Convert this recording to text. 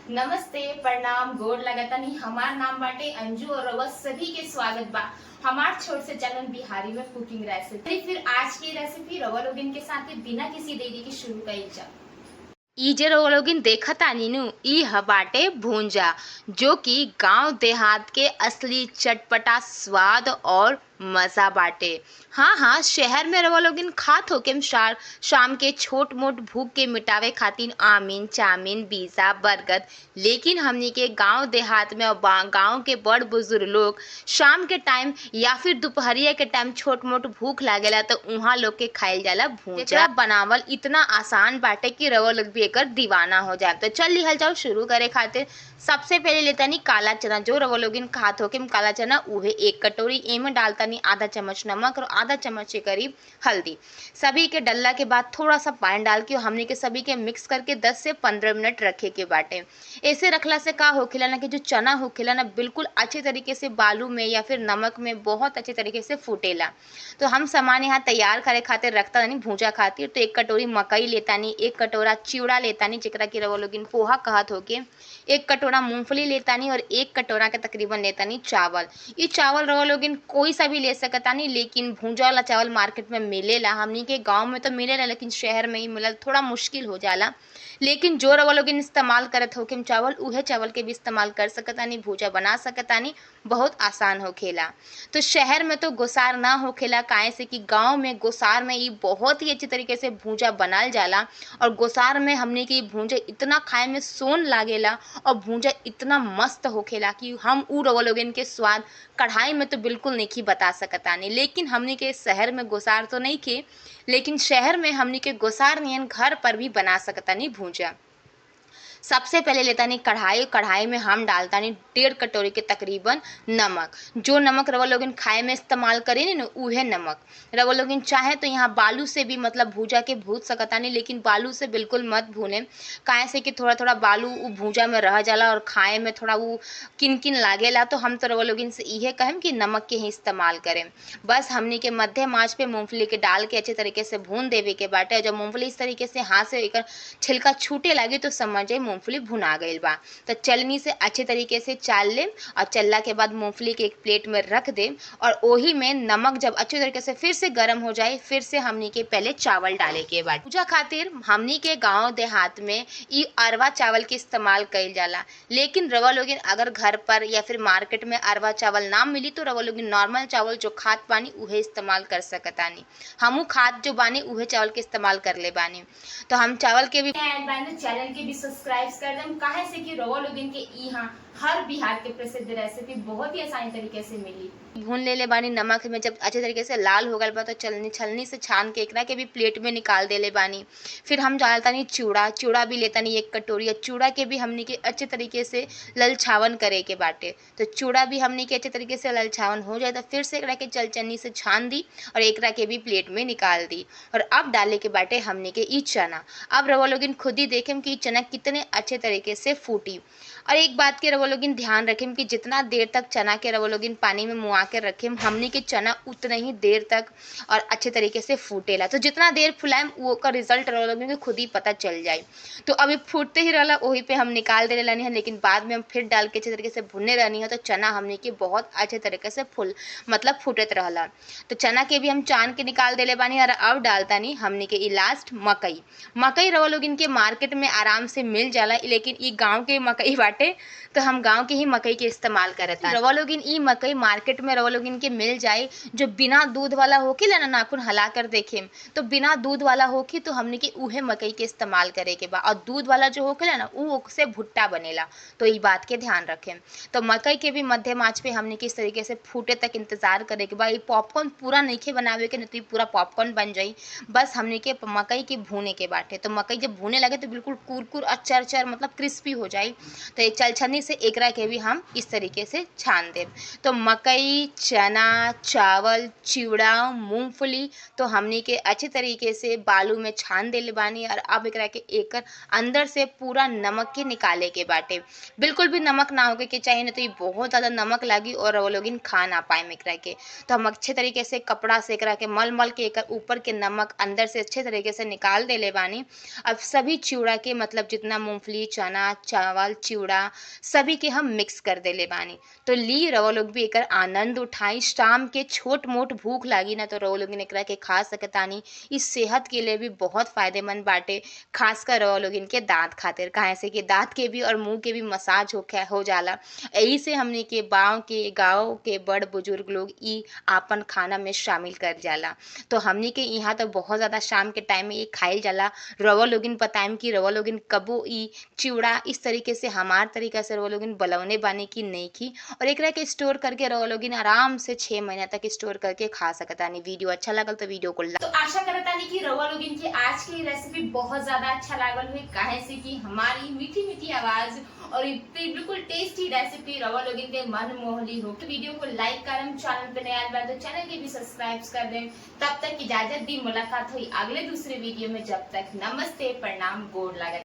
नमस्ते, प्रणाम, गोड़ लगतनी। हमार नाम बाटे अंजू और रउआ सभी के स्वागत बा हमार छोट से चैनल बिहारी में कुकिंग रेसिपी। फिर आज की रेसिपी रउआ लोगन के साथ बिना किसी देरी के शुरू कइल जा। ई जे रउआ लोगिन देखतानी नु ई ह बाटे भूंजा, जो कि गांव देहात के असली चटपटा स्वाद और मजा बाटे। हाँ हाँ, शहर में रउआ लोगिन खात होके शाम के छोट मोट भूख के मिटावे खातिर आमीन चामीन पिज्जा बर्गर, लेकिन हमनी के गांव देहात में और गांव के बड़ बुजुर्ग लोग शाम के टाइम या फिर दोपहरिया के टाइम छोट मोट भूख लागेला तो उहाँ लोग के खाइल जाला भूंजा। जेकरा बनावल इतना आसान बाटे कि रउआ लोग भी एकर दीवाना हो जाए। तो चल लिहल जाओ शुरू करे खातिर। सबसे पहले लेतानी काला चना, जो रउआ लोगिन खात होके काला चना उहे 1 कटोरी। एमे डालतानी आधा चम्मच नमक और आधा चम्मच के करीब हल्दी। सभी के डलला के बाद थोड़ा सा पानी डाल के हमने के सभी के मिक्स करके 10 से 15 मिनट रखे के बाटे। ऐसे रखला से का होखेला ना कि जो चना होखेला ना बिल्कुल अच्छे तरीके से बालू में या फिर नमक में बहुत अच्छे तरीके से फूटेला। तो हम सामान यहाँ तैयार करे खातिर रखता नहीं भूजा खातिर। तो 1 कटोरी मकई लेतानी, 1 कटोरा चिवड़ा लेतानी जेकरा के रउआ लोगिन पोहा कहत होके, 1 कटोरा मूंगफली लेतानी और 1 कटोरा के तकरीबन लेतानी चावल। ये चावल रउआ लोगिन कोई सा भी ले सकतानी, लेकिन भूंजा वाला चावल मार्केट में मिलेला। हमनी के गांव में तो मिलेला लेकिन शहर में ही मिलल थोड़ा मुश्किल हो जाला। लेकिन जो रउआ लोगिन इस्तेमाल करत होके चावल उहे चावल के भी इस्तेमाल कर सकतानी, भूजा बना सकतानी, बहुत आसान होखेला। तो शहर में तो गोसार ना होखेला, काहे से कि गांव में गोसार में ई बहुत ही अच्छी तरीके से भूजा बनाल जाला। और गोसार में हमने के भूंजा इतना खाए में सोन लागेला और भूंजा इतना मस्त होखेला कि हम उ रउआ लोगन के स्वाद कढ़ाई में तो बिल्कुल नहीं बता सकतानी। लेकिन हमनी के शहर में गोसार तो नहीं खे, लेकिन शहर में हमनी के गोसार नियन घर पर भी बना सकतानी भूंजा। सबसे पहले लेतानी कढ़ाई। कढ़ाई में हम डालतानी 1.5 कटोरी के तकरीबन नमक। जो नमक रउआ लोगन खाए में इस्तेमाल करेनी ना उहे नमक। रउआ लोगन चाहे तो यहाँ बालू से भी मतलब भूजा के भूज सकतानी, लेकिन बालू से बिल्कुल मत भूने, काहे से कि थोड़ा थोड़ा बालू उ भूजा में रह जाला और खाए में थोड़ा वो किन किन लागेला। तो हम तो रउआ लोगन से इहे कहेम कि नमक के ही इस्तेमाल करें। बस हमनी के मध्यम आंच पे मूंगफली के डाल के अच्छे तरीके से भून देवे के बाटे। जब मूंगफली इस तरीके से हाथ से एकर छिलका छूटे लगे तो समझ जाए मूंगफली भुना गईल बा। तो चलनी से अच्छे तरीके से चाल लेम और चलला के बाद मूंगफली के एक प्लेट में रख देम। और ओही में नमक जब अच्छे तरीके से फिर से गर्म हो जाए, फिर से हमनी के पहले चावल डाले के बाद पूजा खातिर हमनी के गांव देहात में ई अरवा चावल के इस्तेमाल कईल जाला। लेकिन रवा लोगिन अगर घर पर या फिर मार्केट में अरवा चावल ना मिली तो रवा लोगिन नॉर्मल चावल जो खात बानी उहे इस्तेमाल कर सकतानी। हमू खात जो बानी उहे चावल के इस्तेमाल कर ले बानी। तो हम चावल के भी चैनल के भी सब्सक्राइब कर देम, काहे से कि रउआ लोगन के यहाँ हर बिहार के प्रसिद्ध रेसिपी बहुत ही आसानी तरीके से मिली। भून ले बानी नमक में। जब अच्छे तरीके से लाल हो गल बा तो छलनी से छान के एकरा के भी प्लेट में निकाल देले बानी। फिर हम डालतानी चूड़ा। चूड़ा भी लेतानी 1 कटोरी। चूड़ा के भी हमनी के अच्छे तरीके से ललछावन करे के बाटे। तो चूड़ा भी हमनी के अच्छे तरीके से ललछावन हो जाए तो फिर से एकरा के चलचन्नी से छान दी और एकरा के भी प्लेट में निकाल दी। और अब डाले के बाटे हमनी के ई चना। अब रउआ लोगिन खुद ही देखेम कि चना कितने अच्छे तरीके से फूटी। और एक बात के रउआ लोगिन ध्यान रखेम कि जितना देर तक चना के रउआ लोगिन पानी में मुआ के रखेम, हमनी के चना उतना ही देर तक और अच्छे तरीके से फूटेला। तो जितना देर फुलाएम वो का रिजल्ट रउआ लोगिन के खुद ही पता चल जाए। तो अभी फूटते ही रहला वही पे हम निकाल दे रहनी है, लेकिन बाद में हम फिर डाल के अच्छे तरीके से भुनने रहनी है तो चना हमनी के बहुत अच्छे तरीके से मतलब फूटत रहला। तो चना के भी हम चान के निकाल देले बानी। और अब डालतानी हमनी के ई लास्ट मकई। मकई रउआ लोगिन के मार्केट में आराम से मिल जाला, लेकिन ई गाँव के मकई बाटे तो हम गांव के ही मकई के इस्तेमाल करता। रवा लोगिन ई मकई मार्केट में रवा लोगिन के मिल जाए जो बिना दूध वाला होके ना नाखून हला कर देखेम तो बिना दूध वाला होके तो हमने के उहे मकई के इस्तेमाल करे के बा। और दूध वाला जो होकेला ना उ से भुट्टा बनेला, तो ई बात के ध्यान रखें। तो मकई के भी मध्यम आंच पे हमने के इस तरीके से फूटे तक इंतजार करे के बा। ई पॉपकॉर्न पूरा नइखे बनावे के, नहीं तो पूरा पॉपकॉर्न बन जाई। बस हमने के मकई के भूने के बाटे। तो मकई जब भूने लगे तो बिल्कुल कुरकुर अचर अचर मतलब क्रिस्पी हो जाए। तो एक चलछनी से एकरा के भी हम इस तरीके से छान देब। तो मकई, चना, चावल, चिवड़ा, मूंगफली तो हमनी के अच्छे तरीके से बालू में छान देले बानी। और अब एकरा के एकर अंदर से पूरा नमक के निकाले के बाटे। बिल्कुल भी नमक ना होके के चाहिए, नहीं तो ये बहुत ज़्यादा नमक लागी और वो लोग खा ना पाए एकरा के। तो हम अच्छे तरीके से कपड़ा से एकरा के मल मल के ऊपर के नमक अंदर से अच्छे तरीके से निकाल देले बानी। अब सभी चिवड़ा के मतलब जितना मूंगफली, चना, चावल, चिवड़ा सभी के हम मिक्स कर देले बानी। तो ली रउआ लोग भी एकर आनंद उठाई। शाम के छोट मोट भूख लागी ना तो रउआ लोगिन एकरा के खा सकतानी। इ सेहत के लिए भी बहुत फायदेमंद बाटे, खासकर रउआ लोगिन के दांत खातिर, काहे से कि दांत के भी और मुंह के भी मसाज हो जाला। एही से हमनी के गाँव के बड़ बुजुर्ग लोग इ आपन खाना में शामिल कर जाला। तो हमनी के यहाँ तो बहुत ज़्यादा शाम के टाइम में ये खाइल जाला। रउआ लोगिन बताइम कि रउआ लोगिन कबो इ चिवड़ा इस तरीके से हमार तरीका से रउआ लोगिन बनवले बानी कि नइखी, और एकरा के स्टोर करके रउआ लोगिन आराम से 6 महीना तक स्टोर करके खा सकतानी। वीडियो अच्छा लगल तो वीडियो को तो आशा करतानी कि रउआ लोगिन के आज की रेसिपी बहुत ज्यादा अच्छा लागल हुई, काहे से कि हमारी मीठी मीठी आवाज और इतनी बिल्कुल टेस्टी रेसिपी रउआ लोगिन के मन मोहली हो। तो वीडियो को लाइक करम, चैनल पे नया आए तो चैनल के भी सब्सक्राइब कर दें। तब तक इजाजत दी, मुलाकात हुई अगले दूसरे वीडियो में। जब तक नमस्ते, प्रणाम, गोड़ लागत।